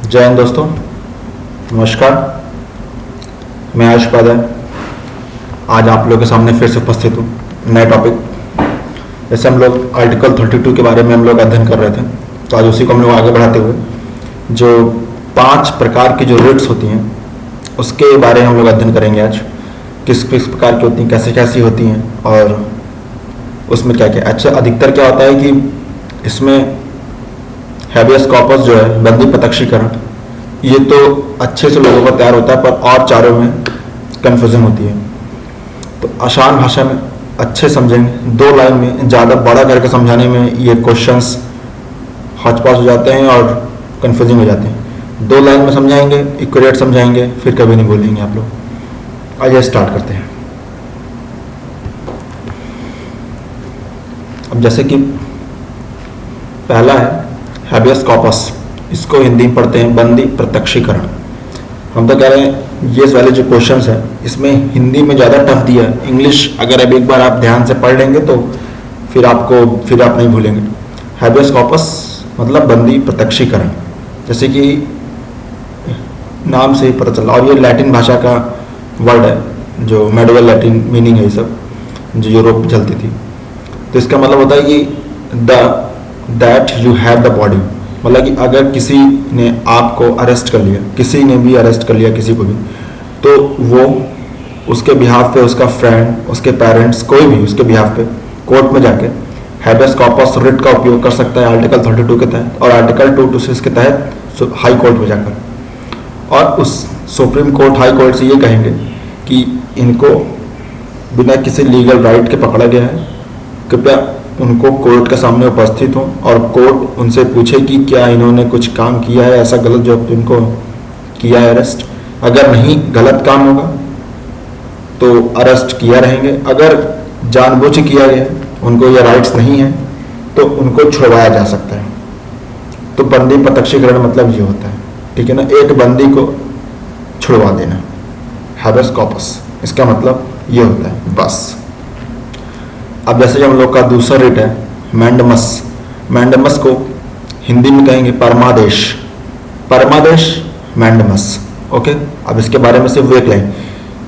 जय हिंद दोस्तों, नमस्कार। मैं आयुष उपाध्याय आज आप लोगों के सामने फिर से उपस्थित हूँ नए टॉपिक। जैसे हम लोग आर्टिकल 32 के बारे में हम लोग अध्ययन कर रहे थे, तो आज उसी को हम लोग आगे बढ़ाते हुए जो 5 प्रकार की जो रिट्स होती हैं उसके बारे में हम लोग अध्ययन करेंगे आज। किस किस प्रकार की होती हैं, कैसे कैसी होती हैं और उसमें क्या क्या। अच्छा, अधिकतर क्या होता है कि इसमें हैबियस कॉर्पस जो है, बंदी प्रत्यक्षीकरण, ये तो अच्छे से लोगों का तैयार होता है, पर और चारों में कन्फ्यूजन होती है। तो आसान भाषा में अच्छे समझेंगे, 2 लाइन में, ज़्यादा बड़ा करके समझाने में ये क्वेश्चंस हौच-पौच हो जाते हैं और कन्फ्यूजिंग हो जाते हैं। 2 लाइन में समझाएंगे, एक्यूरेट समझाएंगे, फिर कभी नहीं बोलेंगे आप लोग। आइए स्टार्ट करते हैं। अब जैसे कि पहला है हैबियस कॉर्पस, इसको हिंदी में पढ़ते हैं बंदी प्रत्यक्षीकरण। हम तो कह रहे हैं ये वाले जो क्वेश्चंस है इसमें हिंदी में ज़्यादा टफ दिया है। इंग्लिश अगर अब एक बार आप ध्यान से पढ़ लेंगे तो फिर आप नहीं भूलेंगे। हैबियस कॉर्पस मतलब बंदी प्रत्यक्षीकरण, जैसे कि नाम से ही पता चला। और ये लैटिन भाषा का वर्ड है, जो मेडिवल लैटिन मीनिंग है ये सब, जो यूरोप में चलती थी। तो इसका मतलब होता है कि that you have the body, मतलब कि अगर किसी ने आपको अरेस्ट कर लिया, किसी ने भी अरेस्ट कर लिया किसी को भी, तो वो उसके बिहाफ पे उसका फ्रेंड, उसके पेरेंट्स, कोई भी उसके बिहाफ पे कोर्ट में जाके हैबियस कॉर्पस रिट का उपयोग कर सकता है आर्टिकल 32 के तहत, और आर्टिकल 226 के तहत हाई कोर्ट में जाकर। और उस सुप्रीम कोर्ट, हाई कोर्ट से ये कहेंगे कि इनको बिना किसी लीगल राइट के पकड़ा गया है, कृपया उनको कोर्ट के सामने उपस्थित हों और कोर्ट उनसे पूछे कि क्या इन्होंने कुछ काम किया है ऐसा गलत जो इनको किया है अरेस्ट। अगर नहीं गलत काम होगा तो अरेस्ट किया रहेंगे, अगर जानबूझ के किया गया, उनको ये राइट्स नहीं है, तो उनको छुड़वाया जा सकता है। तो बंदी प्रत्यक्षीकरण मतलब ये होता है, ठीक है ना, एक बंदी को छुड़वा देना, हैबियस कॉर्पस, इसका मतलब ये होता है बस। अब जैसे हम लोग का दूसरा रिट है मैंडमस। मैंडमस को हिंदी में कहेंगे परमादेश, परमादेश मैंडमस। ओके, अब इसके बारे में सिर्फ एक लाइन,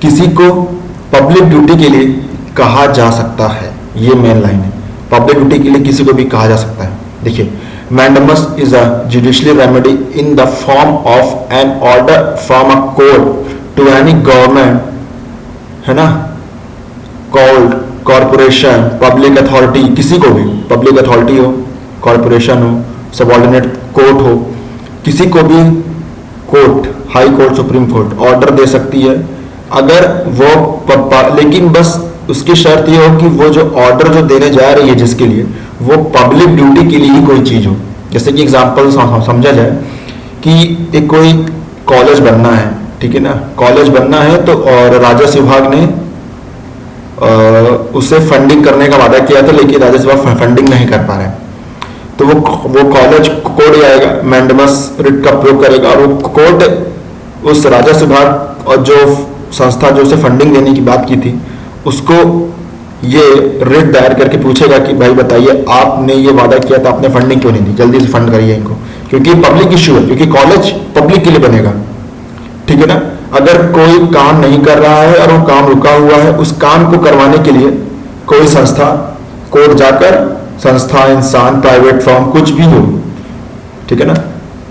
किसी को पब्लिक ड्यूटी के लिए कहा जा सकता है, ये मेन लाइन है। पब्लिक ड्यूटी के लिए किसी को भी कहा जा सकता है। देखिए, mandamus is a judicial remedy in the form of an order from a court to any government, है ना, कॉल्ड कॉरपोरेशन, पब्लिक अथॉरिटी, किसी को भी, पब्लिक अथॉरिटी हो, कॉरपोरेशन हो, सबऑर्डिनेट कोर्ट हो, किसी को भी court, high court, supreme court order दे सकती है, अगर वो लेकिन बस उसकी शर्त ये हो कि वो जो ऑर्डर जो देने जा रही है जिसके लिए, वो पब्लिक ड्यूटी के लिए ही कोई चीज हो। जैसे कि एग्जांपल समझा जाए कि एक कोई कॉलेज बनना है, ठीक है ना, कॉलेज बनना है, तो और राजस्व विभाग ने उसे फंडिंग करने का वादा किया था, लेकिन राजस्व विभाग फंडिंग नहीं कर पा रहा है, तो वो कॉलेज कोर्ट आएगा, मैंडमस रिट का प्रयोग करेगा, और वो कोर्ट उस राजस्व विभाग और जो संस्था जो उसे फंडिंग देने की बात की थी उसको ये रिट दायर करके पूछेगा कि भाई बताइए, आपने ये वादा किया था, आपने फंडिंग क्यों नहीं दी, जल्दी से फंड करिए इनको, क्योंकि पब्लिक इश्यू है, क्योंकि कॉलेज पब्लिक के लिए बनेगा, ठीक है ना। अगर कोई काम नहीं कर रहा है और वो काम रुका हुआ है, उस काम को करवाने के लिए कोई संस्था कोर्ट जाकर, संस्था, इंसान, प्राइवेट फर्म, कुछ भी हो, ठीक है ना,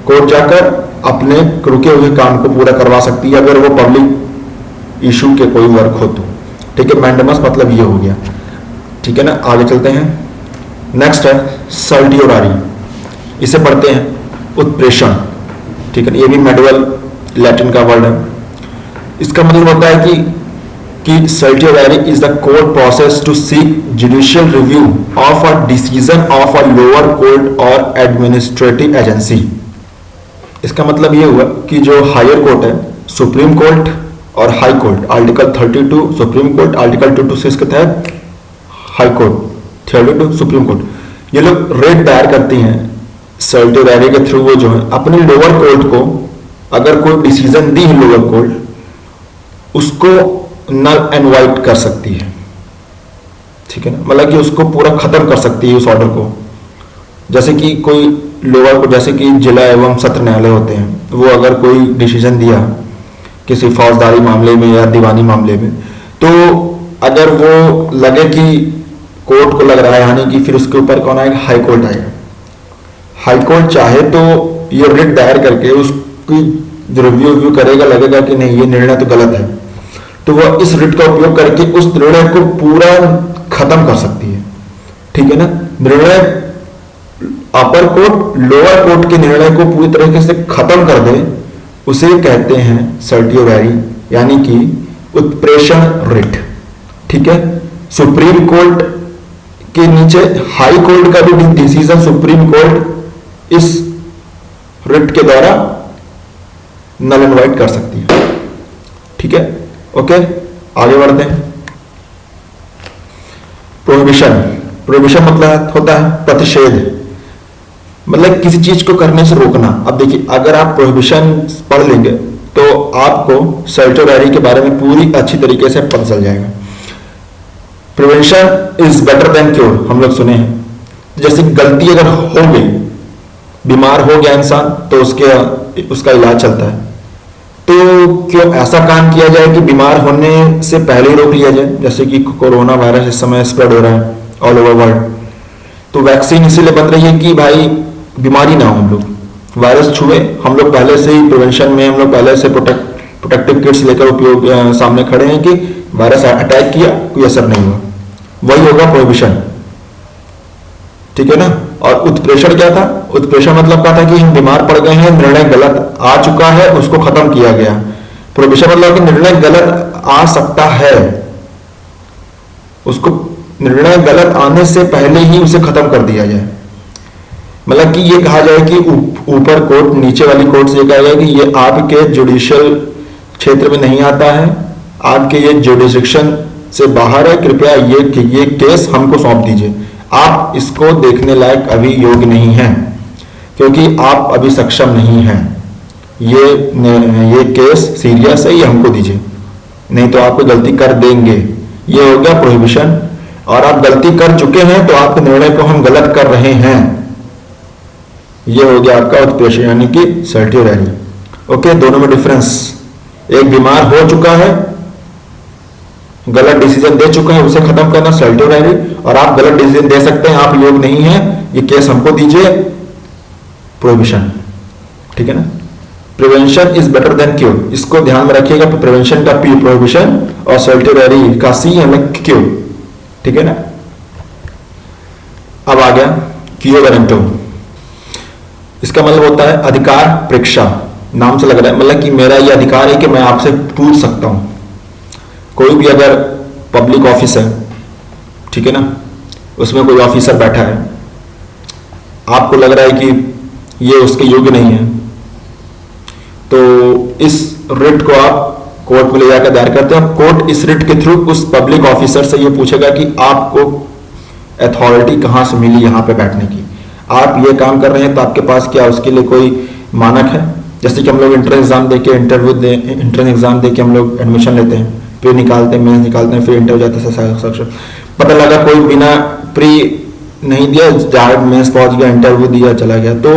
कोर्ट जाकर अपने रुके हुए काम को पूरा करवा सकती है अगर वो पब्लिक इशू के कोई वर्क हो तो, ठीक है। मैंडमस मतलब ये हो गया, ठीक है ना। आगे चलते हैं, नेक्स्ट है सर्टियोरारी, इसे पढ़ते हैं उत्प्रेषण, ठीक है, ये भी मेडिवल लैटिन का वर्ड है। इसका मतलब होता है कि certiorari is the court process to seek judicial review of a decision of a lower court और एडमिनिस्ट्रेटिव एजेंसी। इसका मतलब ये हुआ कि जो हायर कोर्ट है, सुप्रीम कोर्ट और high court, article 32 supreme court, article 226 के तहत हाई कोर्ट, 32 सुप्रीम कोर्ट, ये लोग रेट दायर करती हैं सर्टियोरारी के थ्रू। वो जो है अपने लोअर कोर्ट को अगर कोई डिसीजन दी है लोअर कोर्ट, उसको नल एंड वाइड कर सकती है, ठीक है ना, मतलब कि उसको पूरा खत्म कर सकती है उस ऑर्डर को, जैसे कि कोई लोअर को, जैसे कि जिला एवं सत्र न्यायालय होते हैं, वो अगर कोई डिसीजन दिया किसी फौजदारी मामले में या दीवानी मामले में, तो अगर वो लगे कि कोर्ट को लग रहा है, यानी कि फिर उसके ऊपर कौन आएगा, हाई कोर्ट आएगा। हाई कोर्ट चाहे तो ये रिट दायर करके उसकी रिव्यू करेगा, लगेगा कि नहीं ये निर्णय तो गलत है, तो वह इस रिट का उपयोग करके उस निर्णय को पूरा खत्म कर सकती है। ठीक है ना। निर्णय अपर कोर्ट लोअर कोर्ट के निर्णय को पूरी तरीके से खत्म कर दे, उसे कहते हैं सर्टियोररी, यानी कि उत्प्रेषण रिट। ठीक है। सुप्रीम कोर्ट के नीचे हाई कोर्ट का भी डिसीजन सुप्रीम कोर्ट इस रिट के द्वारा नल एंड वाइड कर सकती है। ठीक है। ओके, आगे बढ़ते हैं। प्रोहिबिशन। प्रोहिबिशन मतलब होता है प्रतिषेध, मतलब किसी चीज को करने से रोकना। अब देखिए, अगर आप प्रोहिबिशन पढ़ लेंगे तो आपको सर्टियोररी के बारे में पूरी अच्छी तरीके से पता चल जाएगा। Prevention is better than cure, हम लोग सुने हैं। जैसे गलती अगर हो गई, बीमार हो गया इंसान, तो उसका इलाज चलता है, तो क्यों ऐसा काम किया जाए कि बीमार होने से पहले ही रोक लिया जाए। जैसे कि कोरोना वायरस इस समय स्प्रेड हो रहा है ऑल ओवर वर्ल्ड, तो वैक्सीन इसीलिए बन रही है कि भाई बीमारी ना हो, हम लोग वायरस छुए, हम लोग पहले से ही प्रिवेंशन में, हम लोग पहले से प्रोटेक्टिव किट्स लेकर उपयोग सामने खड़े हैं कि वायरस अटैक किया, कोई असर नहीं हुआ। वही होगा प्रोहिबिशन। ठीक है ना। और उत्प्रेषण क्या था? उत्प्रेषण मतलब क्या था कि हम बीमार पड़ गए हैं, निर्णय गलत आ चुका है, उसको खत्म किया गया। प्रोहिबिशन मतलब कि निर्णय गलत आ सकता है, उसको निर्णय गलत आने से पहले ही उसे खत्म कर दिया जाए। मतलब कि ये कहा जाए कि ऊपर कोर्ट नीचे वाली कोर्ट से ये कहा जाए कि ये आपके जुडिशियल क्षेत्र में नहीं आता है, आपके ये जुडिस्डिक्शन से बाहर है, कृपया ये केस हमको सौंप दीजिए, आप इसको देखने लायक अभी योग्य नहीं हैं, क्योंकि आप अभी सक्षम नहीं हैं, ये केस सीरियस है, ये हमको दीजिए, नहीं तो आप गलती कर देंगे। ये हो गया प्रोहिबिशन। और आप गलती कर चुके हैं तो आपके निर्णय को हम गलत कर रहे हैं, ये हो गया आपका उत्प्रेषण यानी कि सर्टियोररी। ओके, दोनों में डिफरेंस, एक बीमार हो चुका है, गलत डिसीजन दे चुका है, उसे खत्म करना सर्टियोररी, और आप गलत डिसीजन दे सकते हैं, आप योग्य नहीं है, ये केस हमको दीजिए, प्रोहिबिशन। ठीक है ना। Prevention is better than cure, इसको ध्यान में रखिएगा। प्रिवेंशन का पी प्रोहिबिशन और सर्टियोररी का सी हमें क्योर। ठीक है ना। अब आ गया क्यो वेरेंटो। इसका मतलब होता है अधिकार परीक्षा, नाम से लग रहा है, मतलब कि मेरा ये अधिकार है कि मैं आपसे पूछ सकता हूं। कोई भी अगर पब्लिक ऑफिस है, ठीक है ना, उसमें कोई ऑफिसर बैठा है, आपको लग रहा है कि ये उसके योग्य नहीं है, तो इस रिट को आप कोर्ट में ले जाकर दायर करते हैं। कोर्ट इस रिट के थ्रू उस पब्लिक ऑफिसर से ये पूछेगा कि आपको अथॉरिटी कहां से मिली यहां पे बैठने की, आप ये काम कर रहे हैं तो आपके पास क्या उसके लिए कोई मानक है। जैसे कि हम लोग एंट्रेंस एग्जाम देके एंट्रेंस एग्जाम देके हम लोग एडमिशन लेते हैं, प्री निकालते हैं, मेंस निकालते हैं, फिर इंटरव्यू जाते हैं, पता लगा कोई बिना प्री नहीं दिया, डायरेक्ट मेंस पहुंच गया, इंटरव्यू दिया, चला गया, तो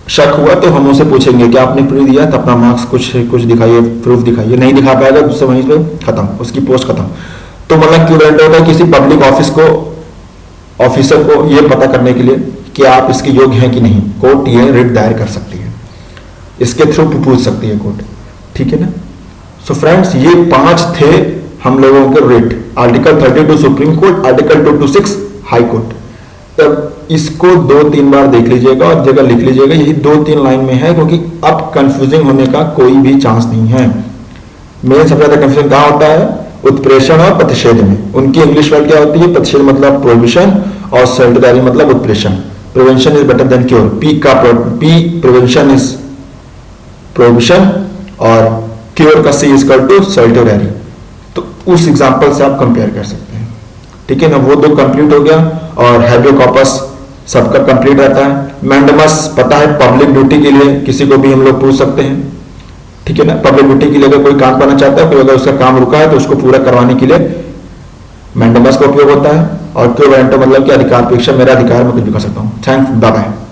शक हुआ तो हम उसे पूछेंगे कि आपने प्री दिया तो अपना मार्क्स कुछ दिखाइए, प्रूफ दिखाइए, नहीं दिखा पाएगा दूसरे वहीं पे खत्म, उसकी पोस्ट खत्म। तो मतलब क्यों होता है किसी पब्लिक ऑफिसर को ये पता करने के लिए कि आप इसके योग्य हैं कि नहीं, कोर्ट ये रिट दायर कर सकती है, इसके थ्रू पूछ सकती है कोर्ट। ठीक है ना। सो फ्रेंड्स, ये 5 थे हम लोगों के writ. Article 32 supreme court, article 226 high court. तब इसको 2-3 बार देख लीजिएगा और जगह लिख लीजिएगा, यही 2-3 लाइन में है, क्योंकि अब कंफ्यूजिंग होने का कोई भी चांस नहीं है। मेन सबसे ज्यादा कंफ्यूजन कहां होता है? उत्प्रेषण और प्रतिषेध में। उनकी इंग्लिश वर्ड क्या होती है? प्रतिषेध मतलब प्रोहिबिशन और सर्टियोररी मतलब उत्प्रेषण। Prevention is better than cure, P prevention is prohibition और क्योर का C is equal to certiorari. तो उस एग्जांपल से आप कंपेयर कर सकते हैं। ठीक है ना। वो 2 कंप्लीट हो गया और हैबियो कॉर्पस सबका कंप्लीट रहता है। मैंडमस पता है पब्लिक ड्यूटी के लिए किसी को भी हम लोग पूछ सकते हैं। ठीक है ना। पब्लिक ड्यूटी के लिए अगर कोई काम करना चाहता है, कोई अगर उसका काम रुका है तो उसको पूरा करवाने के लिए मैंडमस का उपयोग होता है। और क्यो वारंटो मतलब कि अधिकार पेक्षा मेरा अधिकार, मैं कुछ भी कर सकता हूँ। Thanks, bye bye.